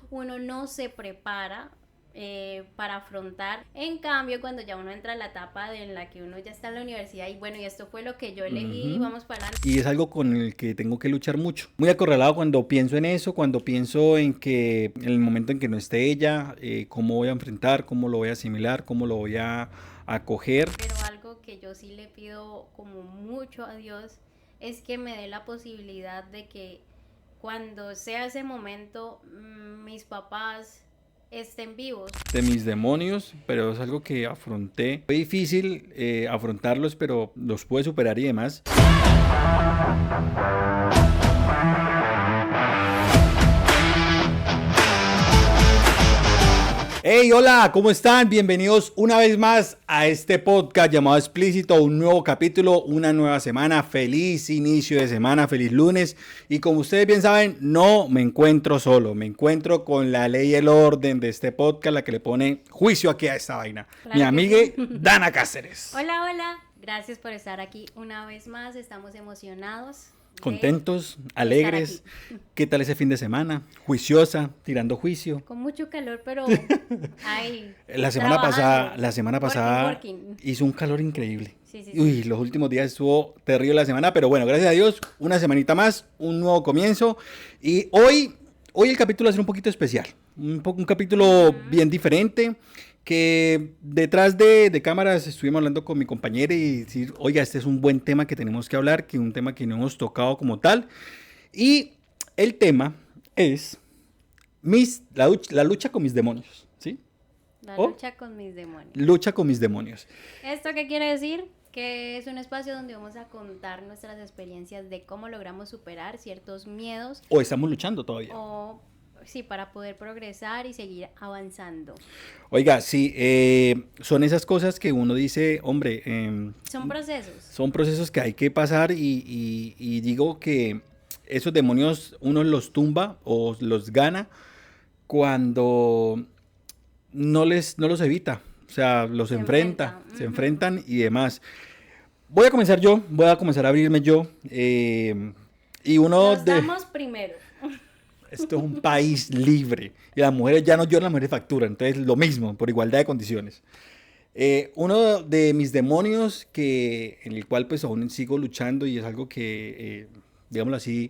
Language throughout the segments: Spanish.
uno no se prepara para afrontar. En cambio, cuando ya uno entra a la etapa en la que uno ya está en la universidad y bueno, y esto fue lo que yo elegí, Ujú. vamos para adelante. Y es algo con el que tengo que luchar mucho. Muy acorralado cuando pienso en eso, cuando pienso en que en el momento en que no esté ella, cómo voy a enfrentar, cómo lo voy a asimilar, cómo lo voy a acoger. Pero algo que yo sí le pido como mucho a Dios es que me dé la posibilidad de que cuando sea ese momento, mis papás estén vivos. De mis demonios, pero es algo que afronté. Fue difícil afrontarlos, pero los pude superar y demás. Hey, hola, ¿cómo están? Bienvenidos una vez más a este podcast llamado Explícito, un nuevo capítulo, una nueva semana, feliz inicio de semana, feliz lunes. Y como ustedes bien saben, no me encuentro solo, me encuentro con la ley y el orden de este podcast, la que le pone juicio aquí a esta vaina. Claro Mi que amiga sí. Dana Cáceres. Hola, hola. Gracias por estar aquí una vez más. Estamos emocionados de Contentos, estar alegres. aquí. ¿Qué tal ese fin de semana? Juiciosa, tirando juicio. Con mucho calor, pero ahí La trabajando. la semana pasada Working. hizo un calor increíble. Sí, sí, sí. Uy, los últimos días estuvo terrible la semana, pero bueno, gracias a Dios, una semanita más, un nuevo comienzo. Y hoy el capítulo va a ser un poquito especial, un capítulo bien diferente, que detrás de cámaras estuvimos hablando con mi compañera y decir, oiga, este es un buen tema que tenemos que hablar, que un tema que no hemos tocado como tal. Y el tema es la lucha con mis demonios, ¿sí? La O lucha con mis demonios. lucha con mis demonios. ¿Esto qué quiere decir? Que es un espacio donde vamos a contar nuestras experiencias de cómo logramos superar ciertos miedos O estamos luchando todavía. o sí, para poder progresar y seguir avanzando. Oiga, sí, son esas cosas que uno dice, hombre, Son procesos. son procesos que hay que pasar y digo que esos demonios uno los tumba o los gana cuando no los evita, o sea, los Se enfrenta, enfrenta. se Ujú. enfrentan y demás. Voy a comenzar a abrirme yo. Y uno Nos de... damos primero. Esto es un país libre. Y las mujeres ya no lloran, las mujeres facturan. Entonces, lo mismo, por igualdad de condiciones. Uno de mis demonios, en el cual pues aún sigo luchando y es algo que, digámoslo así,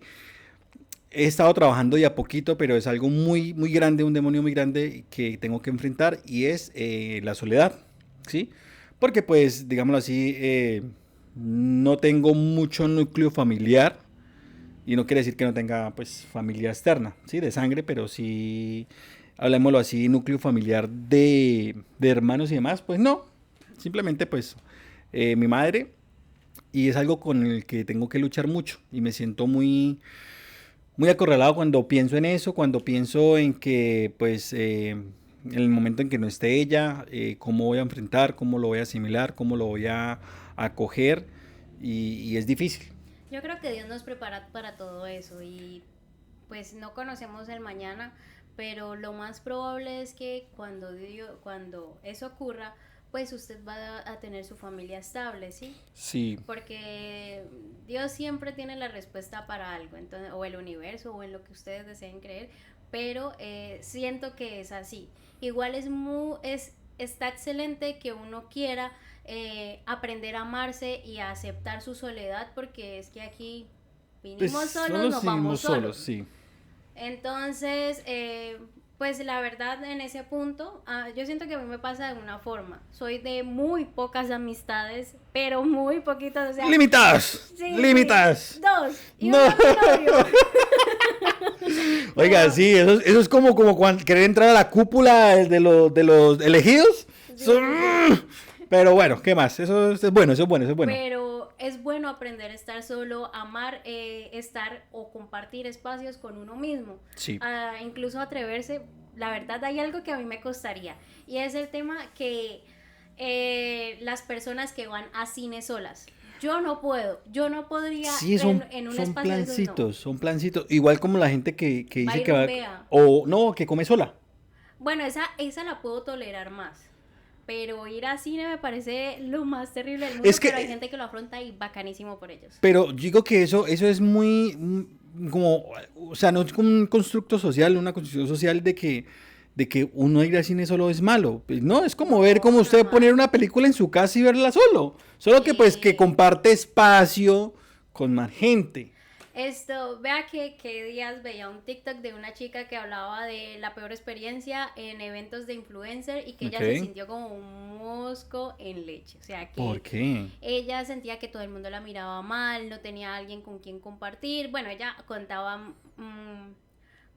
he estado trabajando de a poquito, pero es algo muy, muy grande, un demonio muy grande que tengo que enfrentar y es la soledad, ¿sí? Porque pues, digámoslo así, no tengo mucho núcleo familiar y no quiere decir que no tenga pues familia externa, ¿sí? De sangre, pero sí, hablemoslo así, núcleo familiar de hermanos y demás, pues no, simplemente pues mi madre y es algo con el que tengo que luchar mucho y me siento muy acorralado cuando pienso en eso, cuando pienso en que pues en el momento en que no esté ella, cómo voy a enfrentar, cómo lo voy a asimilar, cómo lo voy a acoger y es difícil. Yo creo que Dios nos prepara para todo eso y pues no conocemos el mañana, pero lo más probable es que cuando eso ocurra, pues usted va a tener su familia estable, ¿sí? Sí, Porque Dios siempre tiene la respuesta para algo, entonces, o el universo, o en lo que ustedes deseen creer, pero siento que es así. Igual está excelente que uno quiera aprender a amarse y a aceptar su soledad, porque es que aquí pues vinimos solos, solo nos seguimos vamos solos, solos. sí. Entonces, pues la verdad en ese punto, yo siento que a mí me pasa de una forma. Soy de muy pocas amistades, pero muy poquitas, o sea, Limitadas, sí, limitadas. dos y No. uno mi novio. Oiga, Pero, sí, eso es como cuando querer entrar a la cúpula de los elegidos. sí, sí, sí. Pero bueno, ¿qué más? Es bueno, eso es bueno, eso es bueno. Pero es bueno aprender a estar solo, amar, estar o compartir espacios con uno mismo. Sí. Incluso atreverse, la verdad hay algo que a mí me costaría y es el tema que las personas que van a cine solas. Yo no podría Sí, en un son espacio de esos, no. son plancitos. Igual como la gente que Va dice y que va, rumbea. o no, que come sola. Bueno, esa la puedo tolerar más. Pero ir a cine me parece lo más terrible del mundo, Es que, pero hay gente que lo afronta y bacanísimo por ellos. pero digo que eso es muy, como, o sea, no es como un constructo social, una construcción social de que uno ir al cine solo es malo. Pues no, es como ver No, como usted poner jamás. una película en su casa y verla solo. Solo que pues que Sí. comparte espacio con más gente. Vea que días veía un TikTok de una chica que hablaba de la peor experiencia en eventos de influencer y que ella se Ok. sintió como un mosco en leche. O sea, ¿Por que qué? ella sentía que todo el mundo la miraba mal, no tenía alguien con quien compartir. Bueno, ella contaba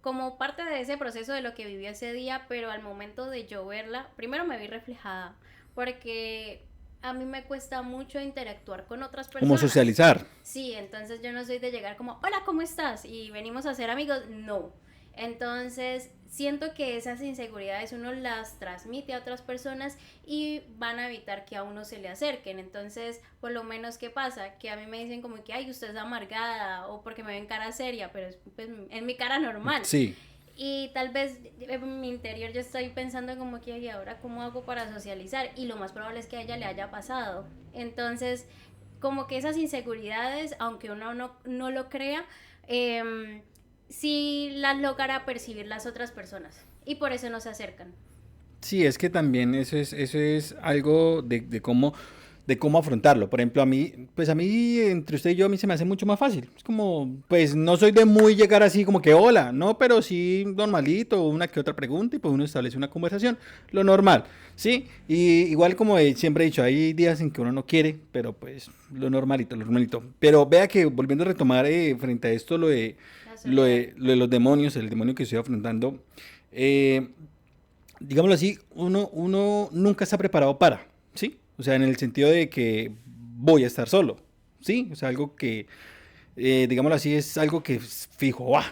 como parte de ese proceso de lo que vivió ese día, pero al momento de yo verla, primero me vi reflejada, porque a mí me cuesta mucho interactuar con otras Como personas. socializar. Sí, entonces yo no soy de llegar como, hola, ¿cómo estás? Y venimos a ser amigos. No. Entonces, siento que esas inseguridades uno las transmite a otras personas y van a evitar que a uno se le acerquen. Entonces, por lo menos, ¿qué pasa? Que a mí me dicen como que, ay, usted es amargada o porque me ven cara seria, pero es pues, en mi cara normal. Sí. Y tal vez en mi interior yo estoy pensando como que, ¿y ahora cómo hago para socializar? Y lo más probable es que a ella le haya pasado. Entonces, como que esas inseguridades, aunque uno no lo crea, sí las logra percibir las otras personas. Y por eso no se acercan. Sí, es que también eso es algo de cómo afrontarlo. Por ejemplo, a mí, pues a mí, entre usted y yo, a mí se me hace mucho más fácil. Es como, pues no soy de muy llegar así como que hola, no, pero sí normalito, una que otra pregunta y pues uno establece una conversación, lo normal, ¿sí? Y igual como siempre he dicho, hay días en que uno no quiere, pero pues lo normalito, lo normalito. Pero vea que volviendo a retomar frente a esto, La soledad. lo de los demonios, el demonio que estoy afrontando, eh, digámoslo así, uno nunca está preparado para, ¿sí? O sea, en el sentido de que voy a estar solo, ¿sí? O sea, algo que, digámoslo así, es algo que es fijo, va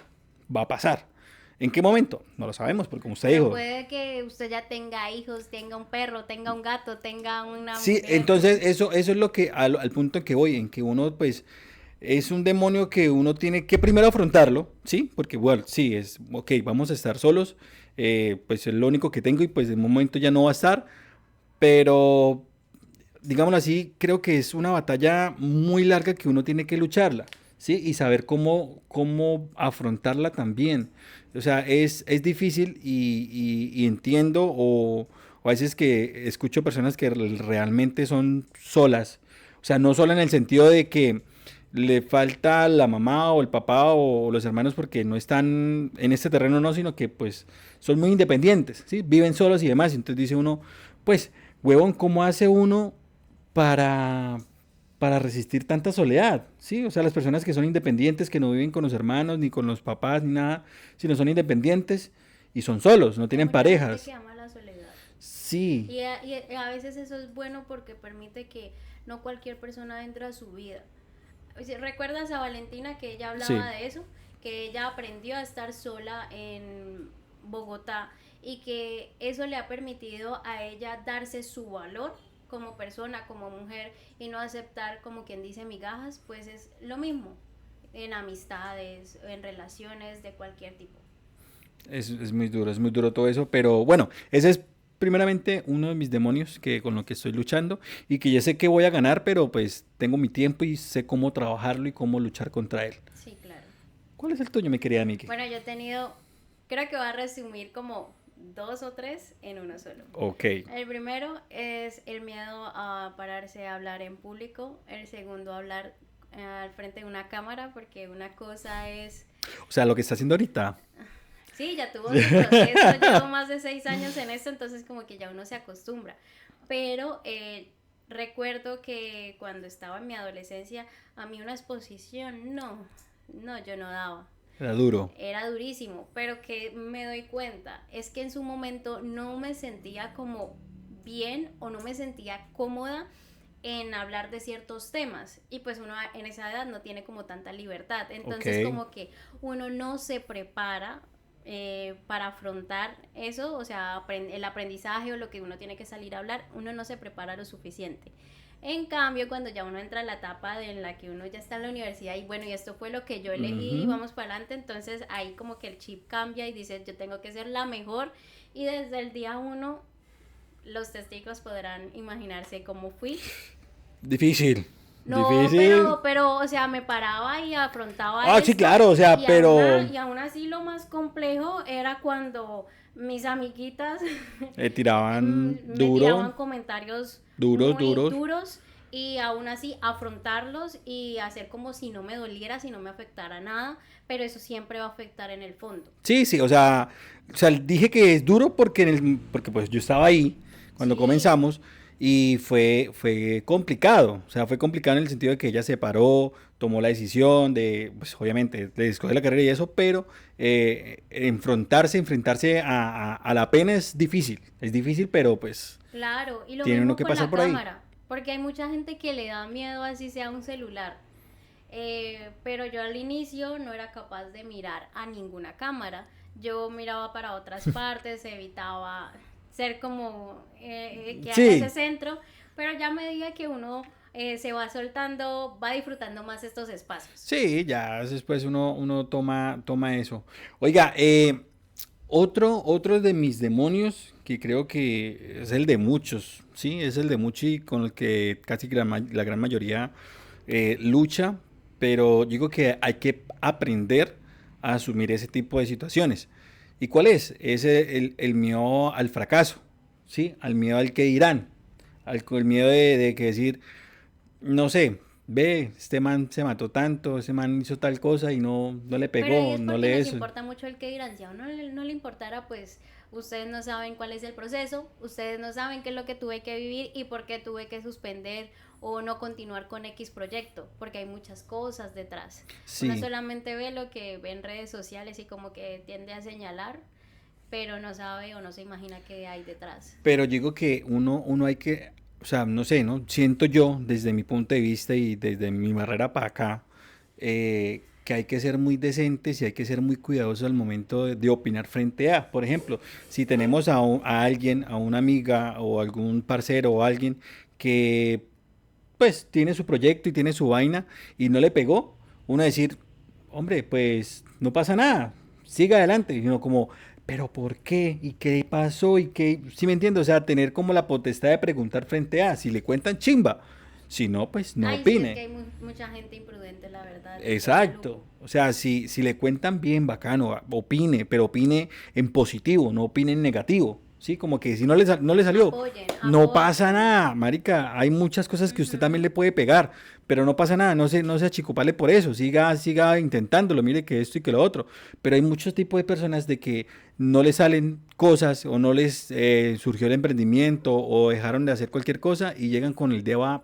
a pasar. ¿En qué momento? No lo sabemos, porque como usted Pero dijo, puede que usted ya tenga hijos, tenga un perro, tenga un gato, tenga una sí, mujer. entonces eso es lo que, al punto en que voy, en que uno, pues, es un demonio que uno tiene que primero afrontarlo, ¿sí? Porque, bueno, sí, es, ok, vamos a estar solos, pues es lo único que tengo y pues de momento ya no va a estar, pero digámoslo así, creo que es una batalla muy larga que uno tiene que lucharla, ¿sí? Y saber cómo afrontarla también. O sea, es difícil y entiendo o a veces que escucho personas que realmente son solas. O sea, no sola en el sentido de que le falta la mamá o el papá o los hermanos porque no están en este terreno, no, sino que pues son muy independientes, ¿sí? Viven solos y demás. Entonces dice uno, pues, huevón, ¿cómo hace uno para, para resistir tanta soledad? ¿Sí? O sea, las personas que son independientes, que no viven con los hermanos, ni con los papás, ni nada, sino son independientes y son solos, no Hay tienen mucha gente parejas. que ama la soledad. Sí, Y a veces eso es bueno porque permite que no cualquier persona entre a su vida. Si ¿recuerdas a Valentina que ella hablaba sí, de eso? Que ella aprendió a estar sola en Bogotá y que eso le ha permitido a ella darse su valor como persona, como mujer y no aceptar como quien dice migajas, pues es lo mismo en amistades, en relaciones de cualquier tipo. es muy duro todo eso, pero bueno, ese es primeramente uno de mis demonios que con lo que estoy luchando y que ya sé que voy a ganar, pero pues tengo mi tiempo y sé cómo trabajarlo y cómo luchar contra él. Sí, claro. ¿Cuál es el tuyo, mi querida Miki? Bueno, yo he tenido, creo que voy a resumir como dos o tres en uno solo. Ok. El primero es el miedo a pararse a hablar en público. El segundo, hablar al frente de una cámara, porque una cosa es... O sea, lo que está haciendo ahorita. Sí, ya tuvo su proceso, llevo más de 6 años en esto, entonces como que ya uno se acostumbra. Pero recuerdo que cuando estaba en mi adolescencia, a mí una exposición, no, yo no daba. Era duro. Era durísimo, pero que me doy cuenta es que en su momento no me sentía como bien o no me sentía cómoda en hablar de ciertos temas y pues uno en esa edad no tiene como tanta libertad, Ok. entonces como que uno no se prepara para afrontar eso, o sea, el aprendizaje o lo que uno tiene que salir a hablar, uno no se prepara lo suficiente. En cambio, cuando ya uno entra a la etapa en la que uno ya está en la universidad y bueno, y esto fue lo que yo elegí, Ujú. vamos para adelante, entonces ahí como que el chip cambia y dice, yo tengo que ser la mejor y desde el día uno los testigos podrán imaginarse cómo fui. Difícil. No, Difícil. pero, o sea, me paraba y afrontaba Ah, sí, esto. claro, o sea, Y pero y aún así lo más complejo era cuando mis amiguitas tiraban me duro, tiraban comentarios duros, muy duros. duros y aún así afrontarlos y hacer como si no me doliera, si no me afectara nada, pero eso siempre va a afectar en el fondo. Sí, sí, o sea, dije que es duro porque, porque pues yo estaba ahí cuando Sí, comenzamos y fue complicado, o sea, fue complicado en el sentido de que ella se paró, tomó la decisión de, pues obviamente, de escoger la carrera y eso, pero enfrentarse a la pena es difícil, pero pues claro, y lo tiene uno mismo que con pasar la por ahí. cámara, porque hay mucha gente que le da miedo así sea un celular. Pero yo al inicio no era capaz de mirar a ninguna cámara. Yo miraba para otras partes, evitaba ser como que haya ese Sí, centro, pero ya a medida que uno se va soltando, va disfrutando más estos espacios. sí, ya después uno toma eso. Oiga, otro de mis demonios, que creo que es el de muchos, ¿sí? Es el de muchos y con el que casi que la gran mayoría lucha, pero digo que hay que aprender a asumir ese tipo de situaciones. ¿Y cuál es? Es el miedo al fracaso, ¿sí? Al miedo al que dirán, el miedo de que decir, no sé, ve, este man se mató tanto, ese man hizo tal cosa y no le Pero ahí pegó, es no porque le nos eso. importa mucho el que dirán. Si a uno no le importara, pues ustedes no saben cuál es el proceso, ustedes no saben qué es lo que tuve que vivir y por qué tuve que suspender o no continuar con X proyecto, porque hay muchas cosas detrás. Uno Sí, solamente ve lo que ve en redes sociales y como que tiende a señalar, pero no sabe o no se imagina qué hay detrás. pero digo que uno hay que, o sea, no sé, ¿no? Siento yo, desde mi punto de vista y desde mi barrera para acá, que hay que ser muy decentes y hay que ser muy cuidadosos al momento de opinar frente a, por ejemplo, si tenemos a alguien, a una amiga o algún parcero o alguien que pues tiene su proyecto y tiene su vaina y no le pegó, uno decir, hombre, pues no pasa nada, siga adelante, y uno como, pero ¿por qué? ¿Y qué pasó? ¿Y qué? ¿Sí me entiendo? O sea, tener como la potestad de preguntar frente a, si le cuentan chimba, si no, pues no Ay, sí, es que opine. hay mucha gente imprudente, la verdad, y qué Exacto. maluco. O sea, si le cuentan bien, bacano, opine, pero opine en positivo, no opine en negativo. Sí, como que si no le salió, Apoyen, no pasa apoyen. nada, marica. Hay muchas cosas que usted también Ujú. le puede pegar, pero no pasa nada, no se achicopale por eso. Siga intentándolo, mire que esto y que lo otro. Pero hay muchos tipos de personas de que no les salen cosas o no les surgió el emprendimiento o dejaron de hacer cualquier cosa y llegan con el dedo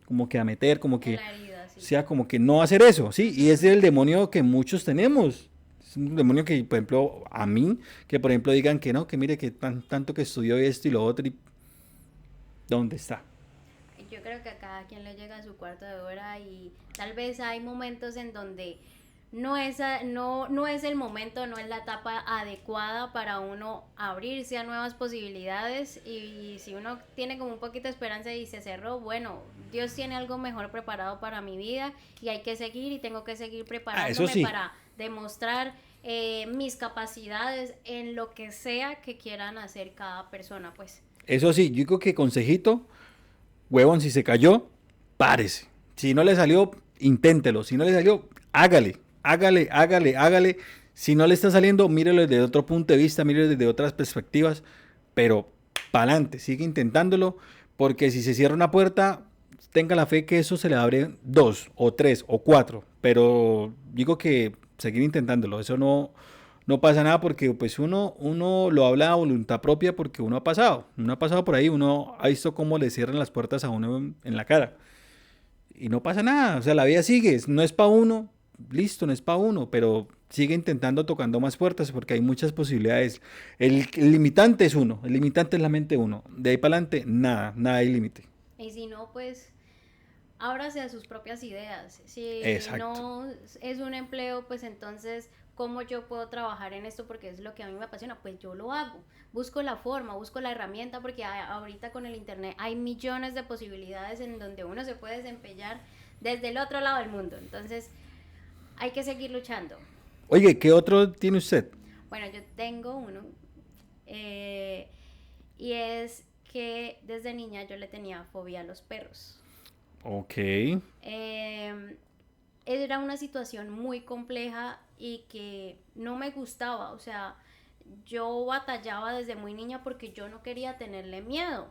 como que a meter, como En que la herida, sí. sea como que no hacer eso, ¿sí? Y ese Ujú. es el demonio que muchos tenemos. Es un demonio que, por ejemplo, a mí, que por ejemplo digan que no, que mire que tanto que estudió esto y lo otro, y ¿dónde está? Yo creo que a cada quien le llega a su cuarto de hora y tal vez hay momentos en donde no es el momento, no es la etapa adecuada para uno abrirse a nuevas posibilidades y si uno tiene como un poquito de esperanza y se cerró, bueno, Dios tiene algo mejor preparado para mi vida y hay que seguir y tengo que seguir Ah, eso preparándome sí, para demostrar mis capacidades en lo que sea que quieran hacer cada persona, pues. eso sí, yo digo que consejito, huevón, si se cayó, párese. Si no le salió, inténtelo. Si no le salió, hágale. Si no le está saliendo, mírelo desde otro punto de vista, mírelo desde otras perspectivas, pero para adelante, sigue intentándolo, porque si se cierra una puerta, tenga la fe que eso se le abre dos o tres o cuatro, pero digo que seguir intentándolo, eso no pasa nada porque pues uno lo habla a voluntad propia porque uno ha pasado por ahí, uno ha visto cómo le cierran las puertas a uno en la cara y no pasa nada, o sea, la vida sigue, no es para uno, listo, no es para uno, pero sigue intentando tocando más puertas porque hay muchas posibilidades. El limitante es uno, el limitante es la mente uno, de ahí para adelante nada hay límite. Y si no, pues ábrase a sus propias ideas. Si Exacto. no es un empleo, pues entonces, ¿cómo yo puedo trabajar en esto? Porque es lo que a mí me apasiona. Pues yo lo hago. Busco la forma, busco la herramienta, porque ahorita con el Internet hay millones de posibilidades en donde uno se puede desempeñar desde el otro lado del mundo. Entonces, hay que seguir luchando. Oye, ¿qué otro tiene usted? Bueno, yo tengo uno. eh, y es que desde niña yo le tenía fobia a los perros. Ok. Era una situación muy compleja y que no me gustaba, o sea, yo batallaba desde muy niña porque yo no quería tenerle miedo,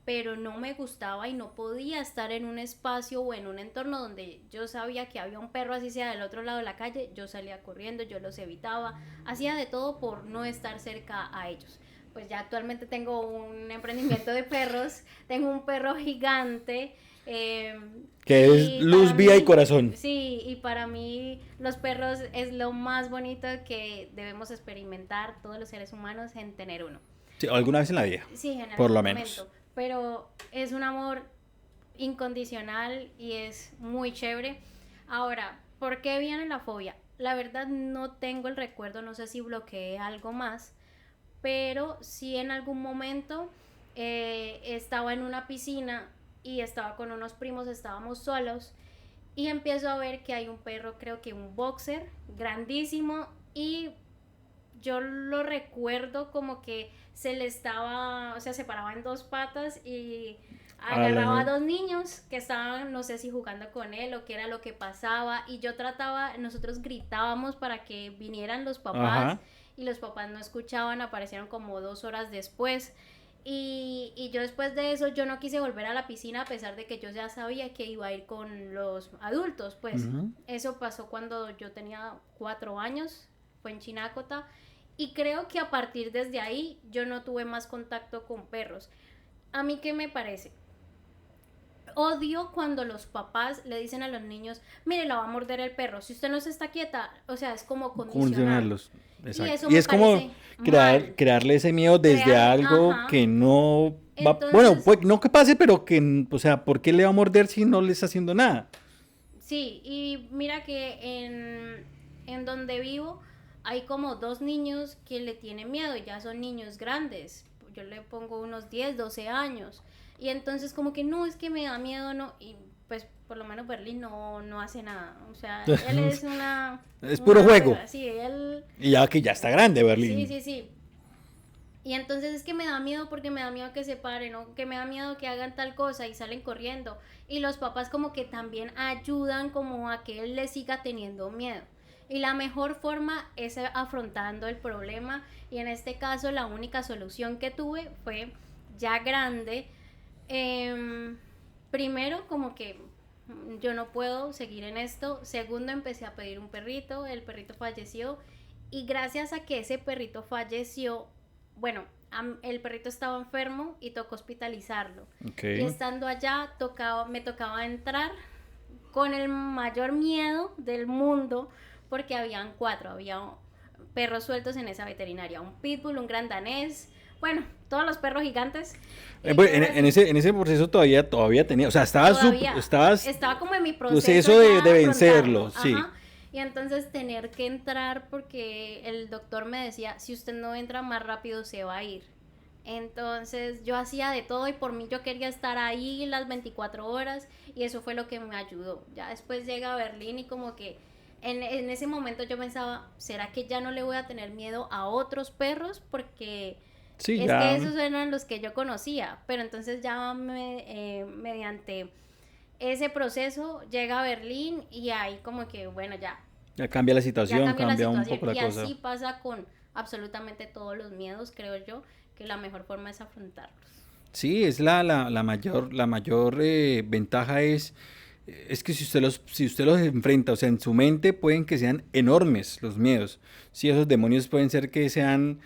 pero no me gustaba y no podía estar en un espacio o en un entorno donde yo sabía que había un perro, así sea del otro lado de la calle, yo salía corriendo, yo los evitaba, hacía de todo por no estar cerca a ellos. Pues ya actualmente tengo un emprendimiento de perros, tengo un perro gigante, eh, Que es y para luz, vida y mí, corazón. sí, y para mí los perros es lo más bonito que debemos experimentar todos los seres humanos en tener uno. Sí, alguna vez en la vida, Sí, en por algún lo menos. momento, pero es un amor incondicional y es muy chévere. Ahora, ¿por qué viene la fobia? La verdad no tengo el recuerdo, no sé si bloqueé algo más, pero sí en algún momento estaba en una piscina y estaba con unos primos, estábamos solos y empiezo a ver que hay un perro, creo que un boxer grandísimo, y yo lo recuerdo como que se le estaba, o sea, se paraba en dos patas y A agarraba a la- dos niños que estaban, no sé si jugando con él o qué era lo que pasaba, y yo trataba, nosotros gritábamos para que vinieran los papás Ajá. y los papás no escuchaban, aparecieron como 2 horas después. Y yo después de eso yo no quise volver a la piscina a pesar de que yo ya sabía que iba a ir con los adultos. Pues Ujú. eso pasó cuando yo tenía 4 años, fue en Chinacota, y creo que a partir desde ahí yo no tuve más contacto con perros. ¿A mí qué me parece? Odio cuando los papás le dicen a los niños, mire, la va a morder el perro, si usted no se está quieta, o sea, es como condicionar. Condicionarlos. Y Exacto. eso Y me es como parece mal. crearle ese miedo desde Crearle, algo ajá. que no va. Bueno, Entonces, pues no que pase, pero que, o sea, ¿por qué le va a morder si no le está haciendo nada? sí, y mira que en donde vivo hay como dos niños que le tienen miedo, ya son niños grandes. Yo le pongo unos 10 12 años. Y entonces como que no, es que me da miedo, no. Y pues por lo menos Berlín no hace nada. O sea, él es Es puro una juego. regla. Sí, él... Y ya que ya está grande Sí, Berlín. sí, sí. Y entonces es que me da miedo porque me da miedo que se paren, o que me da miedo que hagan tal cosa y salen corriendo. Y los papás como que también ayudan como a que él le siga teniendo miedo. Y la mejor forma es afrontando el problema. Y en este caso la única solución que tuve fue ya grande. em, Primero como que yo no puedo seguir en esto. Segundo, empecé a pedir un perrito, el perrito falleció, y gracias a que ese perrito falleció, bueno, el perrito estaba enfermo y tocó hospitalizarlo. Ok. Y estando allá me tocaba entrar con el mayor miedo del mundo porque habían cuatro, había perros sueltos en esa veterinaria, un pitbull, un gran danés, bueno, todos los perros gigantes. Y Pues, yo en ese proceso todavía tenía, o sea, todavía estabas estaba como en mi proceso proceso ya de de vencerlo, afrontarlo, sí. ajá. Y entonces tener que entrar porque el doctor me decía, si usted no entra más rápido se va a ir. Entonces yo hacía de todo y por mí yo quería estar ahí las 24 horas y eso fue lo que me ayudó. Ya después llega a Berlín y como que en ese momento yo pensaba, ¿será que ya no le voy a tener miedo a otros perros? Porque Sí, es que ya, esos eran los que yo conocía, pero entonces ya mediante ese proceso llega a Berlín y ahí como que, bueno, ya cambia la ya situación, cambia la cambia un situación. poco la Y cosa. así pasa con absolutamente todos los miedos, creo yo, que la mejor forma es afrontarlos. Sí, es la mayor ventaja es que si usted los enfrenta, o sea, en su mente pueden que sean enormes los miedos. Sí, esos demonios pueden ser que sean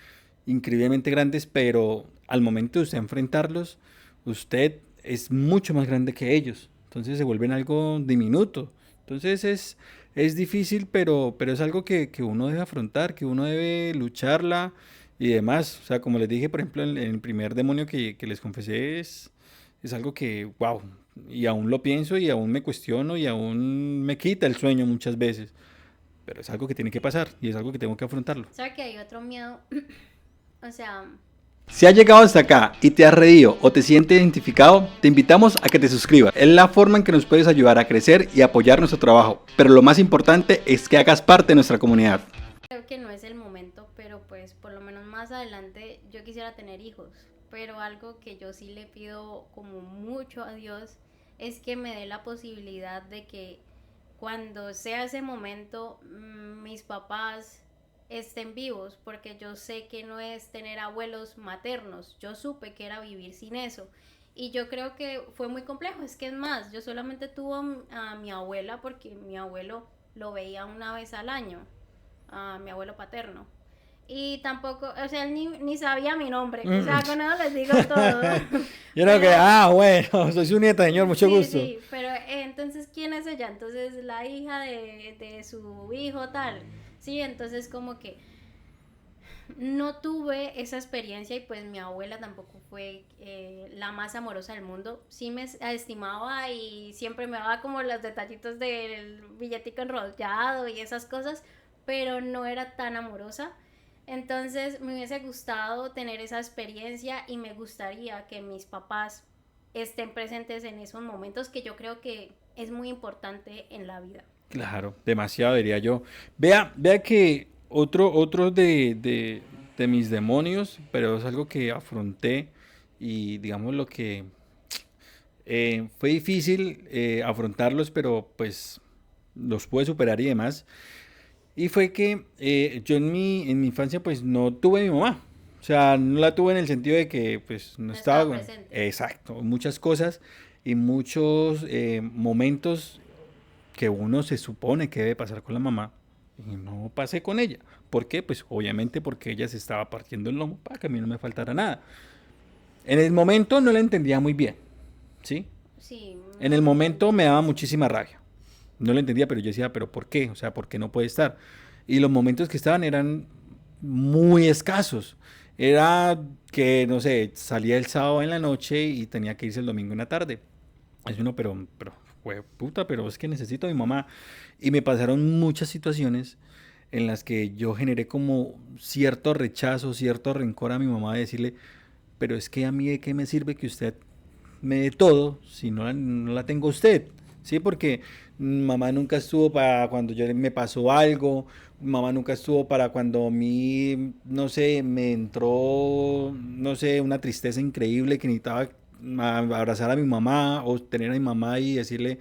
increíblemente grandes, pero al momento de usted enfrentarlos, usted es mucho más grande que ellos. Entonces se vuelven algo diminuto. Entonces es difícil, pero es algo que uno debe afrontar, que uno debe lucharla y demás. O sea, como les dije, por ejemplo, en el primer demonio que les confesé es algo que, wow, y aún lo pienso y aún me cuestiono y aún me quita el sueño muchas veces. Pero es algo que tiene que pasar y es algo que tengo que afrontarlo. ¿Sabe que hay otro miedo? O sea, Si has llegado hasta acá y te has reído o te sientes identificado, te invitamos a que te suscribas. Es la forma en que nos puedes ayudar a crecer y apoyar nuestro trabajo. Pero lo más importante es que hagas parte de nuestra comunidad. creo que no es el momento, pero pues por lo menos más adelante yo quisiera tener hijos. Pero algo que yo sí le pido como mucho a Dios es que me dé la posibilidad de que cuando sea ese momento, mis papás estén vivos, porque yo sé que no es tener abuelos maternos, yo supe que era vivir sin eso. Y yo creo que fue muy complejo, es que es más, yo solamente tuve a mi abuela porque mi abuelo lo veía una vez al año, a mi abuelo paterno. Y tampoco, o sea, él ni sabía mi nombre, o sea, con eso les digo todo. Yo creo que, Pero, bueno, soy su nieta, señor, mucho sí, gusto. sí, pero entonces, ¿quién es ella? Entonces, la hija de su hijo, tal. Sí, entonces como que no tuve esa experiencia y pues mi abuela tampoco fue la más amorosa del mundo. Sí me estimaba y siempre me daba como los detallitos del billetico enrollado y esas cosas, pero no era tan amorosa. Entonces me hubiese gustado tener esa experiencia y me gustaría que mis papás estén presentes en esos momentos que yo creo que es muy importante en la vida. Claro, demasiado diría yo. Vea que otro de mis demonios, pero es algo que afronté y digamos lo que fue difícil afrontarlos, pero pues los pude superar y demás. Y fue que yo en mi infancia pues no tuve a mi mamá. O sea, no la tuve en el sentido de que pues no No estaba estaba. presente. Exacto, muchas cosas y muchos momentos que uno se supone que debe pasar con la mamá y no pasé con ella. ¿Por qué? Pues obviamente porque ella se estaba partiendo el lomo para que a mí no me faltara nada. En el momento no la entendía muy bien, ¿sí? Sí, En el momento me entiendo daba eso. muchísima rabia. No lo entendía, pero yo decía, ¿pero por qué? O sea, ¿por qué no puede estar? Y los momentos que estaban eran muy escasos. Era que, no sé, salía el sábado en la noche y tenía que irse el domingo en la tarde. Es uno, fue puta, pero es que necesito a mi mamá. Y me pasaron muchas situaciones en las que yo generé como cierto rechazo, cierto rencor a mi mamá de decirle, pero es que a mí de qué me sirve que usted me dé todo si no la tengo usted. Sí, porque mamá nunca estuvo para cuando yo me pasó algo, mamá nunca estuvo para cuando a mí, no sé, me entró, no sé, una tristeza increíble que necesitaba abrazar a mi mamá o tener a mi mamá y decirle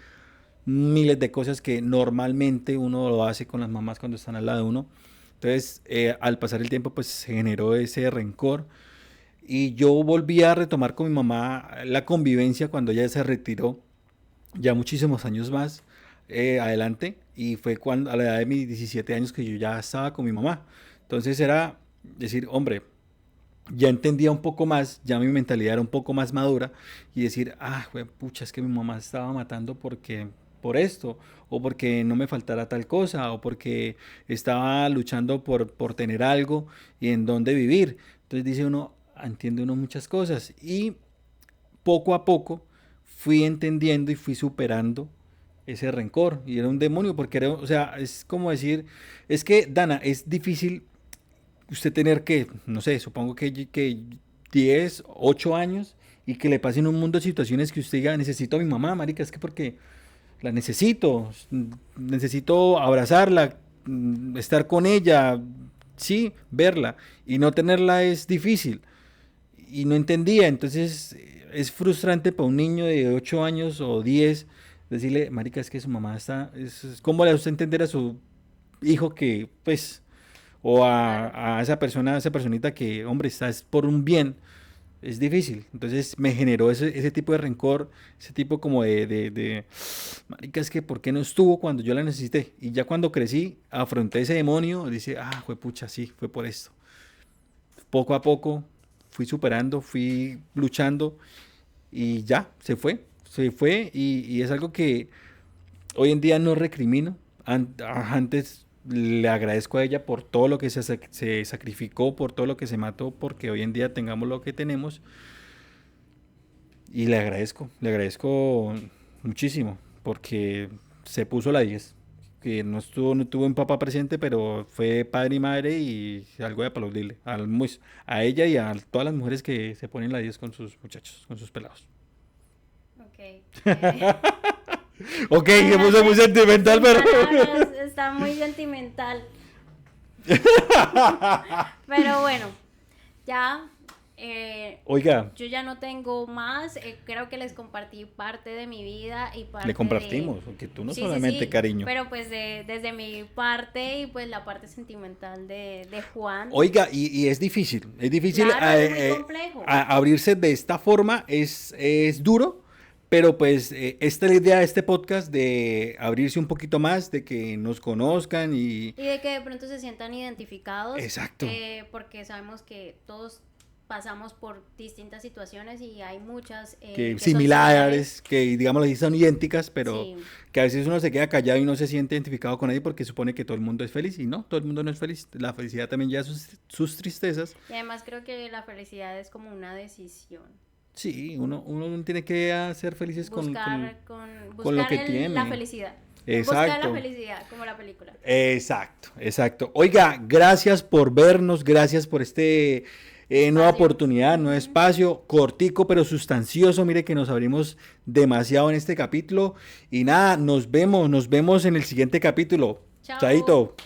miles de cosas que normalmente uno lo hace con las mamás cuando están al lado de uno. Entonces, al pasar el tiempo, pues se generó ese rencor y yo volví a retomar con mi mamá la convivencia cuando ella se retiró, ya muchísimos años más adelante, y fue cuando a la edad de mis 17 años que yo ya estaba con mi mamá. Entonces era decir, hombre, ya entendía un poco más, ya mi mentalidad era un poco más madura y decir, pucha, es que mi mamá estaba matando por esto, o porque no me faltara tal cosa, o porque estaba luchando por tener algo y en dónde vivir. Entonces dice uno, entiende uno muchas cosas y poco a poco fui entendiendo y fui superando ese rencor y era un demonio porque era, o sea, es como decir, es que Dana, es difícil usted tener que, no sé, supongo que 10 8 años y que le pasen un mundo de situaciones que usted diga, necesito a mi mamá, marica, es que porque la necesito abrazarla, estar con ella, sí, verla, y no tenerla es difícil, y no entendía, entonces es frustrante para un niño de 8 años o 10 decirle, marica, es que su mamá está, ¿cómo le hace entender a su hijo que, pues, o Claro. a esa persona, a esa personita que, hombre, está es por un bien, es difícil. Entonces me generó ese tipo de rencor, ese tipo como marica, es que ¿por qué no estuvo cuando yo la necesité? Y ya cuando crecí, afronté ese demonio, dice, fue pucha, sí, fue por esto. Poco a poco fui superando, fui luchando y ya, se fue y es algo que hoy en día no recrimino. Antes le agradezco a ella por todo lo que se sacrificó, por todo lo que se mató, porque hoy en día tengamos lo que tenemos. Y le agradezco muchísimo, porque se puso la 10 que no tuvo un papá presente, pero fue padre y madre y algo de aplaudirle a ella y a todas las mujeres que se ponen la 10 con sus muchachos, con sus pelados. Ok. Ok, se puso muy Hablaste sentimental, sin pero... palabras, está muy sentimental. Pero bueno, ya Oiga, yo ya no tengo más, creo que les compartí parte de mi vida y parte le compartimos, porque tú no Sí, solamente sí, cariño. pero pues desde mi parte y pues la parte sentimental de Juan. Oiga, y es difícil Claro, es muy complejo. abrirse de esta forma, es duro, pero pues esta es la idea de este podcast, de abrirse un poquito más, de que nos conozcan y... Y de que de pronto se sientan identificados. Exacto. Porque sabemos que todos pasamos por distintas situaciones y hay muchas Que son similares, que digamos así son idénticas, pero Sí. que a veces uno se queda callado y no se siente identificado con nadie porque supone que todo el mundo es feliz y no, todo el mundo no es feliz. La felicidad también lleva sus tristezas. Y además creo que la felicidad es como una decisión. Sí, uno tiene que ser felices Buscar con lo que tiene. la felicidad. Exacto. Buscar la felicidad, como la película. Exacto, exacto. Oiga, gracias por vernos, gracias por nueva oportunidad, nuevo espacio, cortico pero sustancioso. Mire que nos abrimos demasiado en este capítulo. Y nada, nos vemos en el siguiente capítulo. Chao. Chaito.